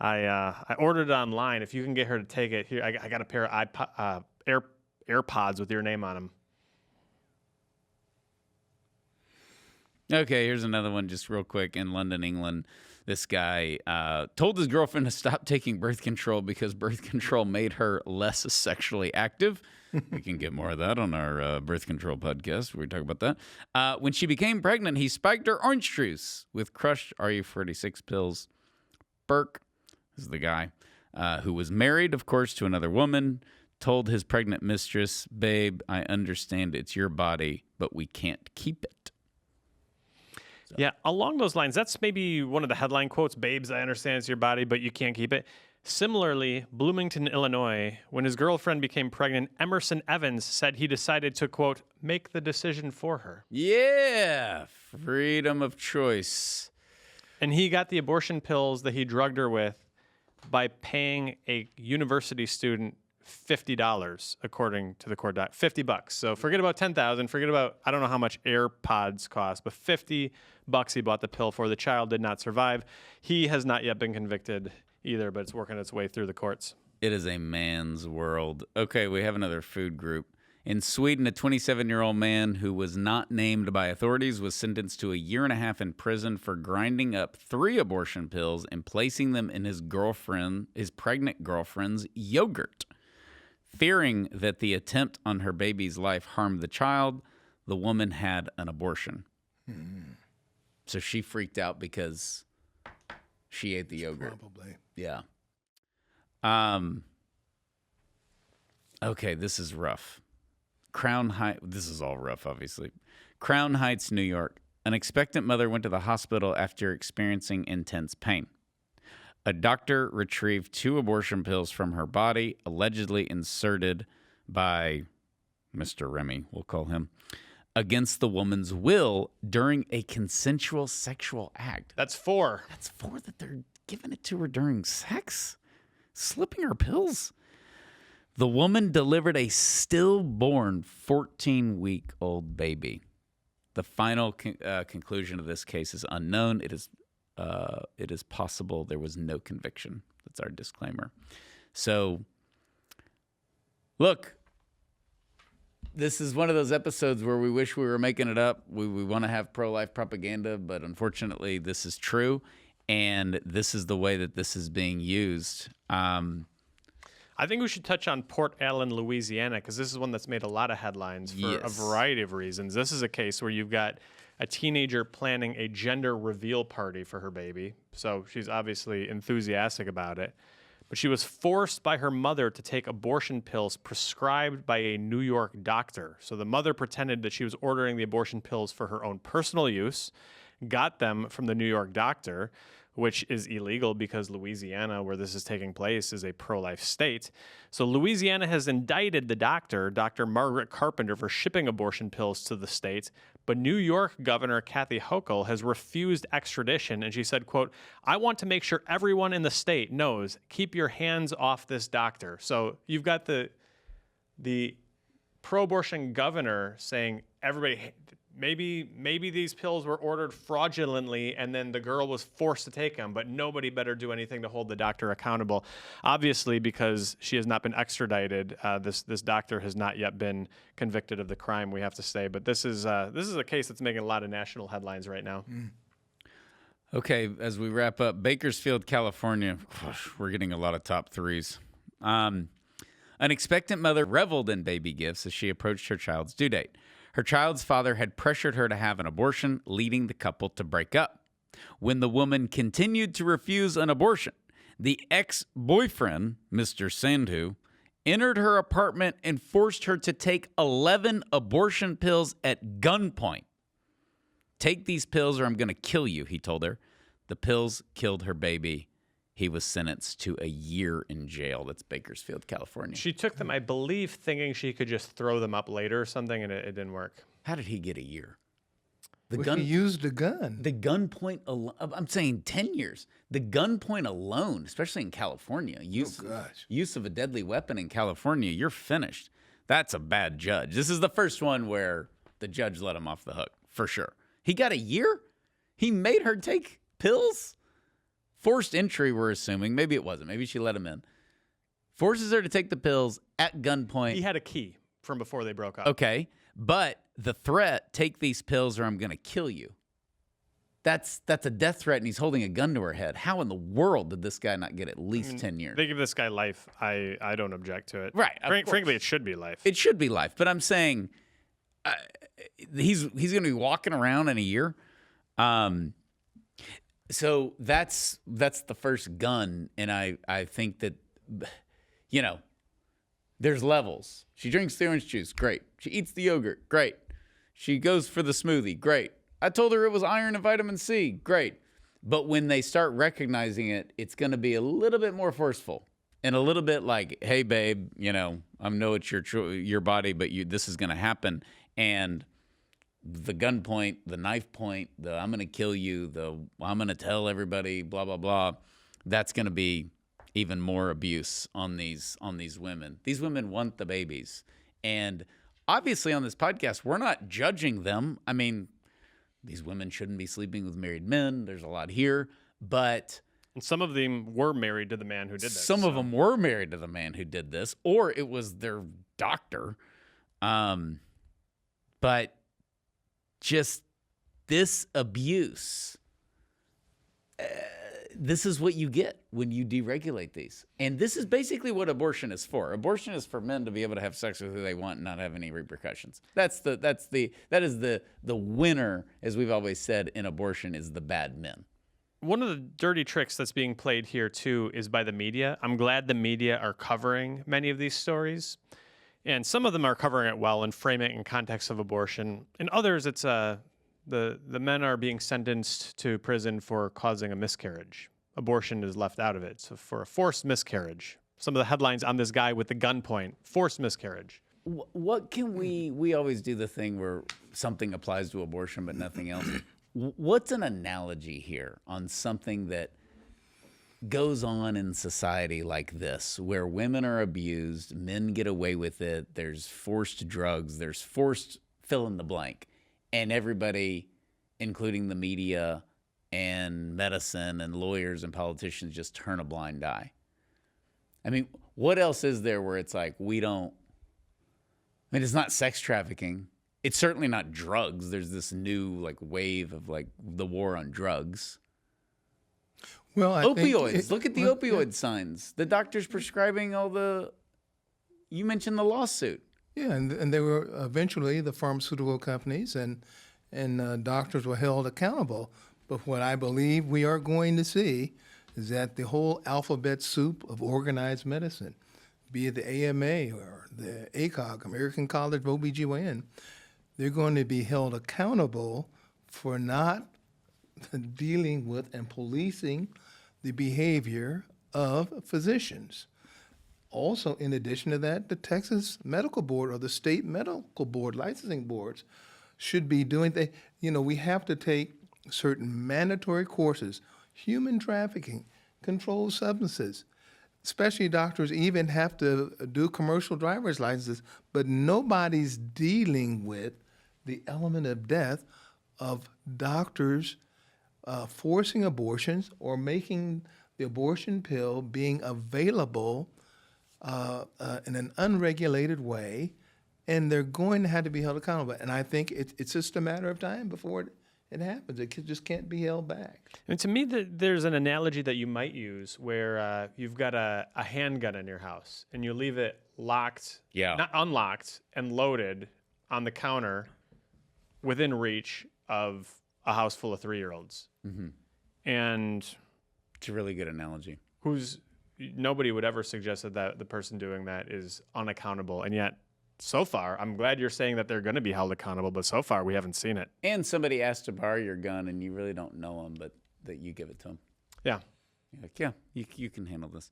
I ordered it online. If you can get her to take it, here, I got a pair of AirPods with your name on them. Okay, here's another one just real quick. In London, England, this guy told his girlfriend to stop taking birth control because birth control made her less sexually active. We can get more of that on our birth control podcast where we talk about that. When she became pregnant, he spiked her orange juice with crushed RU-46 pills. Burke is the guy who was married, of course, to another woman, told his pregnant mistress, babe, I understand it's your body, but we can't keep it. Yeah, along those lines, that's maybe one of the headline quotes, babes, I understand it's your body, but you can't keep it. Similarly, Bloomington, Illinois, when his girlfriend became pregnant, Emerson Evans said he decided to, quote, make the decision for her. Yeah, freedom of choice. And he got the abortion pills that he drugged her with by paying a university student $50, according to the court doc. $50. So forget about $10,000. Forget about, I don't know how much AirPods cost, but $50 he bought the pill for. The child did not survive. He has not yet been convicted either, but it's working its way through the courts. It is a man's world. Okay, we have another food group. In Sweden, a 27-year-old man who was not named by authorities was sentenced to a 1.5 years in prison for grinding up 3 abortion pills and placing them in his pregnant girlfriend's yogurt. Fearing that the attempt on her baby's life harmed the child, the woman had an abortion. So she freaked out because she ate the yogurt. Probably. Yeah. Okay, this is rough. This is all rough, obviously. Crown Heights, New York. An expectant mother went to the hospital after experiencing intense pain. A doctor retrieved 2 abortion pills from her body, allegedly inserted by Mr. Remy, we'll call him, against the woman's will during a consensual sexual act. That's 4. That's 4 that they're giving it to her during sex? Slipping her pills? The woman delivered a stillborn 14-week-old baby. The final conclusion of this case is unknown. It is possible there was no conviction. That's our disclaimer. So, look, this is one of those episodes where we wish we were making it up. We want to have pro-life propaganda, but unfortunately this is true, and this is the way that this is being used. I think we should touch on Port Allen, Louisiana, because this is one that's made a lot of headlines for a variety of reasons. This is a case where you've got a teenager planning a gender reveal party for her baby. So she's obviously enthusiastic about it. But she was forced by her mother to take abortion pills prescribed by a New York doctor. So the mother pretended that she was ordering the abortion pills for her own personal use, got them from the New York doctor, which is illegal because Louisiana, where this is taking place, is a pro-life state. So Louisiana has indicted the doctor, Dr. Margaret Carpenter, for shipping abortion pills to the state. But New York Governor Kathy Hochul has refused extradition, and she said, quote, "I want to make sure everyone in the state knows, keep your hands off this doctor." So you've got the pro-abortion governor saying, everybody, maybe these pills were ordered fraudulently and then the girl was forced to take them, but nobody better do anything to hold the doctor accountable. Obviously, because she has not been extradited, this doctor has not yet been convicted of the crime, we have to say. But this is a case that's making a lot of national headlines right now. Okay, as we wrap up, Bakersfield, California, we're getting a lot of top threes. An expectant mother reveled in baby gifts as she approached her child's due date. Her child's father had pressured her to have an abortion, leading the couple to break up. When the woman continued to refuse an abortion, the ex-boyfriend, Mr. Sandhu, entered her apartment and forced her to take 11 abortion pills at gunpoint. "Take these pills or I'm going to kill you," he told her. The pills killed her baby. He was sentenced to a year in jail. That's Bakersfield, California. She took them, I believe, thinking she could just throw them up later or something, and it didn't work. How did he get a year? He used a gun. The gunpoint alone, I'm saying 10 years. The gunpoint alone, especially in California, use of a deadly weapon in California, you're finished. That's a bad judge. This is the first one where the judge let him off the hook, for sure. He got a year? He made her take pills? Forced entry, we're assuming. Maybe it wasn't. Maybe she let him in. Forces her to take the pills at gunpoint. He had a key from before they broke up. Okay. But the threat, take these pills or I'm going to kill you. That's a death threat, and he's holding a gun to her head. How in the world did this guy not get at least 10 years? They give this guy life. I don't object to it. Right. Frankly, it should be life. It should be life. But I'm saying he's going to be walking around in a year. So that's the first gun, and I think that, there's levels. She drinks the orange juice, great. She eats the yogurt, great. She goes for the smoothie, great. I told her it was iron and vitamin C, great. But when they start recognizing it, it's going to be a little bit more forceful and a little bit like, hey, babe, I know it's your body, but this is going to happen. And the gun point, the knife point, the I'm going to kill you, the I'm going to tell everybody, blah, blah, blah, that's going to be even more abuse on these women. These women want the babies. And obviously on this podcast, we're not judging them. I mean, these women shouldn't be sleeping with married men. There's a lot here. But and some of them were married to the man who did this. Some of them were married to the man who did this, or it was their doctor. But just this abuse, this is what you get when you deregulate these. And this is basically what abortion is for. Abortion is for men to be able to have sex with who they want and not have any repercussions. That is the winner, as we've always said, in abortion is the bad men. One of the dirty tricks that's being played here, too, is by the media. I'm glad the media are covering many of these stories. And some of them are covering it well and framing it in context of abortion. In others, it's the men are being sentenced to prison for causing a miscarriage. Abortion is left out of it. So for a forced miscarriage. Some of the headlines on this guy with the gunpoint, forced miscarriage. What can we always do the thing where something applies to abortion but nothing else. What's an analogy here on something that goes on in society like this, where women are abused, men get away with it, there's forced drugs, there's forced fill in the blank, and everybody, including the media and medicine and lawyers and politicians, just turn a blind eye? I mean, what else is there where it's like it's not sex trafficking. It's certainly not drugs. There's this new wave of the war on drugs. Well, opioids. Look at the opioid signs. The doctors prescribing you mentioned the lawsuit. Yeah, and they were eventually the pharmaceutical companies and doctors were held accountable. But what I believe we are going to see is that the whole alphabet soup of organized medicine, be it the AMA or the ACOG, American College of OBGYN, they're going to be held accountable for not dealing with and policing the behavior of physicians. Also, in addition to that, the Texas Medical Board or the state medical board, licensing boards, should be doing we have to take certain mandatory courses, human trafficking, controlled substances. Especially doctors even have to do commercial driver's licenses, but nobody's dealing with the element of death of doctors forcing abortions or making the abortion pill being available in an unregulated way, and they're going to have to be held accountable. And I think it's just a matter of time before it happens. It just can't be held back. And to me, there's an analogy that you might use where you've got a handgun in your house and you leave it locked, not unlocked, and loaded on the counter within reach of a house full of 3-year-olds. Mm-hmm. And It's a really good analogy. Nobody would ever suggest that the person doing that is unaccountable. And yet, so far, I'm glad you're saying that they're going to be held accountable, but so far we haven't seen it. And somebody asked to borrow your gun, and you really don't know them, but that you give it to them. Yeah. You're like, yeah, you can handle this.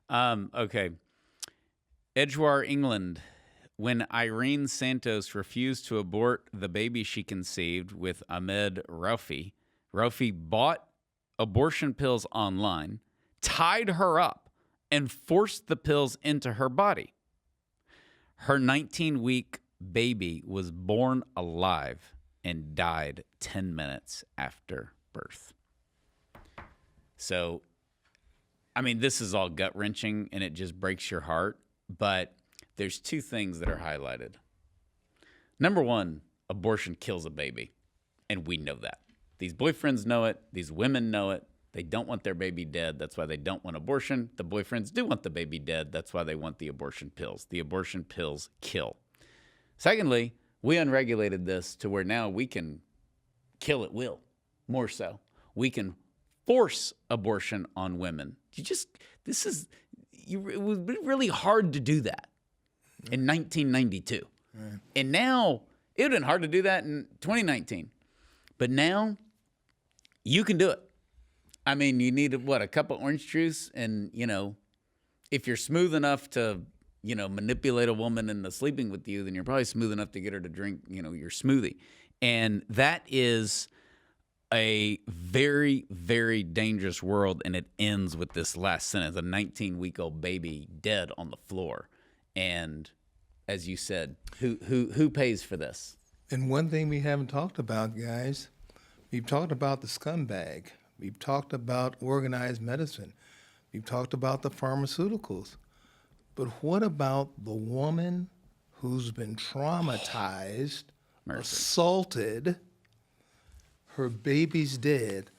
Okay. Edgware, England. When Irene Santos refused to abort the baby she conceived with Ahmed Rafi, Rafi bought abortion pills online, tied her up, and forced the pills into her body. Her 19-week baby was born alive and died 10 minutes after birth. So, I mean, this is all gut-wrenching, and it just breaks your heart, but there's two things that are highlighted. Number one, abortion kills a baby, and we know that. These boyfriends know it. These women know it. They don't want their baby dead. That's why they don't want abortion. The boyfriends do want the baby dead. That's why they want the abortion pills. The abortion pills kill. Secondly, we unregulated this to where now we can kill at will, more so. We can force abortion on women. It was really hard to do that in 1992. Right. And now, it would have been hard to do that in 2019. But now, you can do it. I mean, you need, a cup of orange juice, and, if you're smooth enough to, manipulate a woman into sleeping with you, then you're probably smooth enough to get her to drink, your smoothie. And that is a very, very dangerous world, and it ends with this last sentence, a 19-week-old baby dead on the floor. And as you said, who pays for this? And one thing we haven't talked about, guys, we've talked about the scumbag. We've talked about organized medicine. We've talked about the pharmaceuticals. But what about the woman who's been traumatized, assaulted, her baby's dead?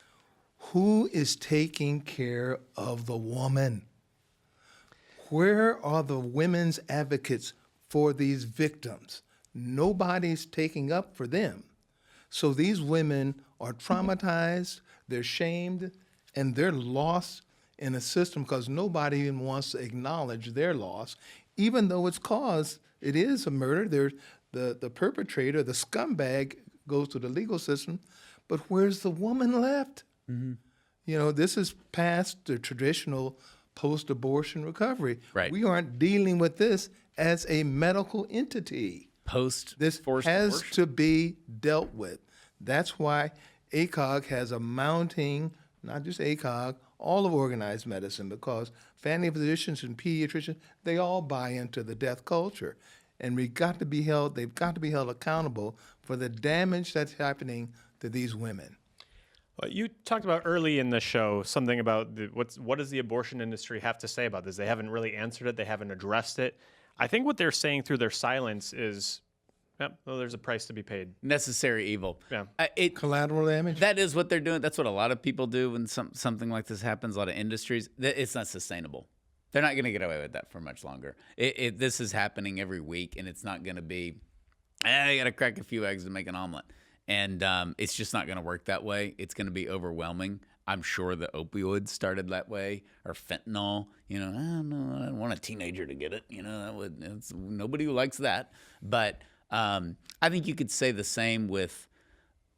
Who is taking care of the woman? Where are the women's advocates for these victims? Nobody's taking up for them. So these women are traumatized, they're shamed, and they're lost in a system because nobody even wants to acknowledge their loss, even though it is a murder. There's the perpetrator, the scumbag, goes to the legal system, but where's the woman left? Mm-hmm. This is past the traditional post-abortion recovery. Right. We aren't dealing with this as a medical entity. This has to be dealt with. That's why ACOG has a mounting, not just ACOG, all of organized medicine, because family physicians and pediatricians, they all buy into the death culture. And they've got to be held accountable for the damage that's happening to these women. Well, you talked about early in the show something about what does the abortion industry have to say about this? They haven't really answered it. They haven't addressed it. I think what they're saying through their silence is, there's a price to be paid. Necessary evil. Yeah. Collateral damage? That is what they're doing. That's what a lot of people do when something like this happens, a lot of industries. It's not sustainable. They're not going to get away with that for much longer. This is happening every week, and it's not going to be, you got to crack a few eggs to make an omelet. And it's just not going to work that way. It's going to be overwhelming. I'm sure the opioids started that way, or fentanyl. I don't want a teenager to get it. Nobody likes that. But I think you could say the same with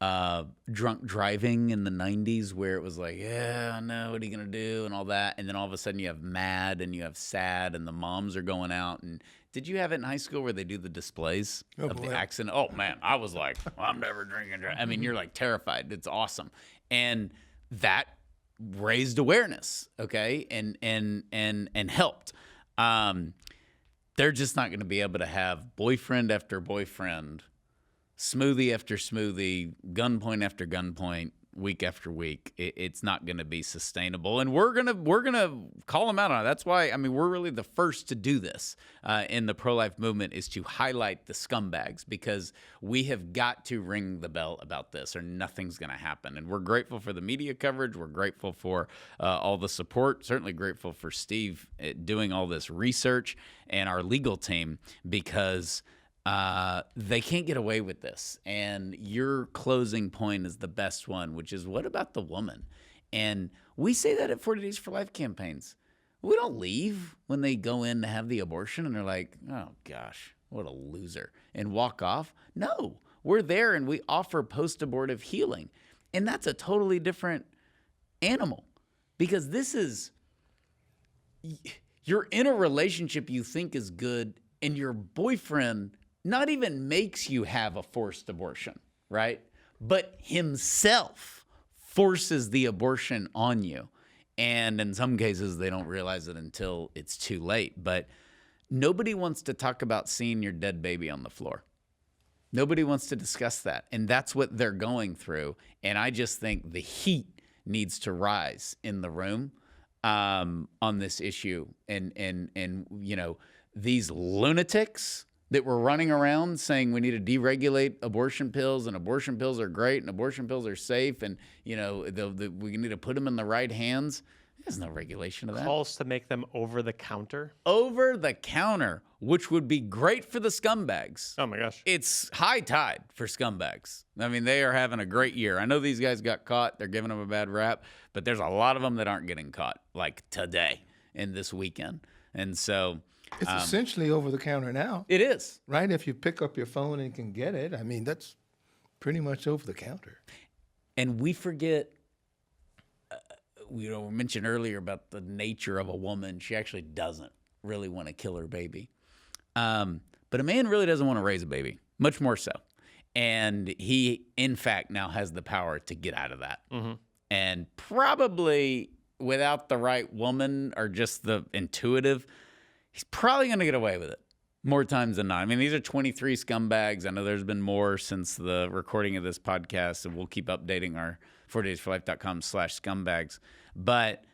drunk driving in the 90s where it was like, yeah, I know, what are you going to do and all that. And then all of a sudden you have mad and you have sad and the moms are going out. And did you have it in high school where they do the displays of the accident? Oh, man, I was like, I'm never drinking. I mean, you're like terrified. It's awesome. And that raised awareness, okay, and helped. They're just not going to be able to have boyfriend after boyfriend, smoothie after smoothie, gunpoint after gunpoint, week after week. It's not going to be sustainable, and we're gonna call them out on it. That's why, I mean, we're really the first to do this in the pro-life movement, is to highlight the scumbags, because we have got to ring the bell about this, or nothing's going to happen. And we're grateful for the media coverage. We're grateful for all the support. Certainly grateful for Steve doing all this research and our legal team, because they can't get away with this. And your closing point is the best one, which is, what about the woman? And we say that at 40 Days for Life campaigns. We don't leave when they go in to have the abortion and they're like, oh gosh, what a loser, and walk off. No, we're there and we offer post-abortive healing. And that's a totally different animal, because this is, you're in a relationship you think is good, and your boyfriend not even makes you have a forced abortion, right? But himself forces the abortion on you. And in some cases, they don't realize it until it's too late. But nobody wants to talk about seeing your dead baby on the floor. Nobody wants to discuss that. And that's what they're going through. And I just think the heat needs to rise in the room on this issue. And you know, these lunatics that were running around saying we need to deregulate abortion pills, and abortion pills are great, and abortion pills are safe, and you know we need to put them in the right hands. There's no regulation of that. Calls to make them over the counter. Over the counter, which would be great for the scumbags. Oh my gosh. It's high tide for scumbags. I mean, they are having a great year. I know these guys got caught. They're giving them a bad rap, but there's a lot of them that aren't getting caught, like today and this weekend. And so It's essentially over the counter now, it is. right? If you pick up your phone and can get it, I mean, that's pretty much over the counter. And we forget, we mentioned earlier about the nature of a woman. She actually doesn't really want to kill her baby. But a man really doesn't want to raise a baby, much more so. And he, in fact, now has the power to get out of that. Mm-hmm. And probably without the right woman, or just the intuitive, he's probably going to get away with it more times than not. I mean, these are 23 scumbags. I know there's been more since the recording of this podcast, and we'll keep updating our 40daysforlife.com/scumbags. But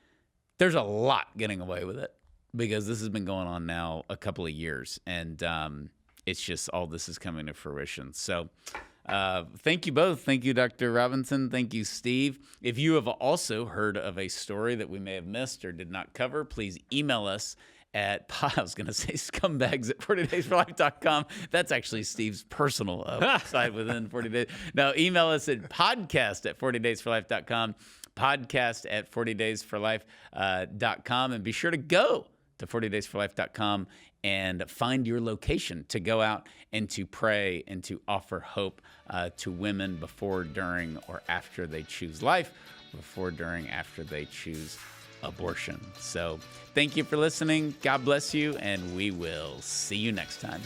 there's a lot getting away with it, because this has been going on now a couple of years, and it's just all this is coming to fruition. So thank you both. Thank you, Dr. Robinson. Thank you, Steve. If you have also heard of a story that we may have missed or did not cover, please email us at, I was going to say scumbags at 40daysforlife.com. That's actually Steve's personal site within 40 days. No, email us at podcast at 40daysforlife.com, podcast at 40daysforlife.com, and be sure to go to 40daysforlife.com and find your location to go out and to pray and to offer hope to women before, during, or after they choose life, before, during, after they choose abortion. So thank you for listening. God bless you, and we will see you next time.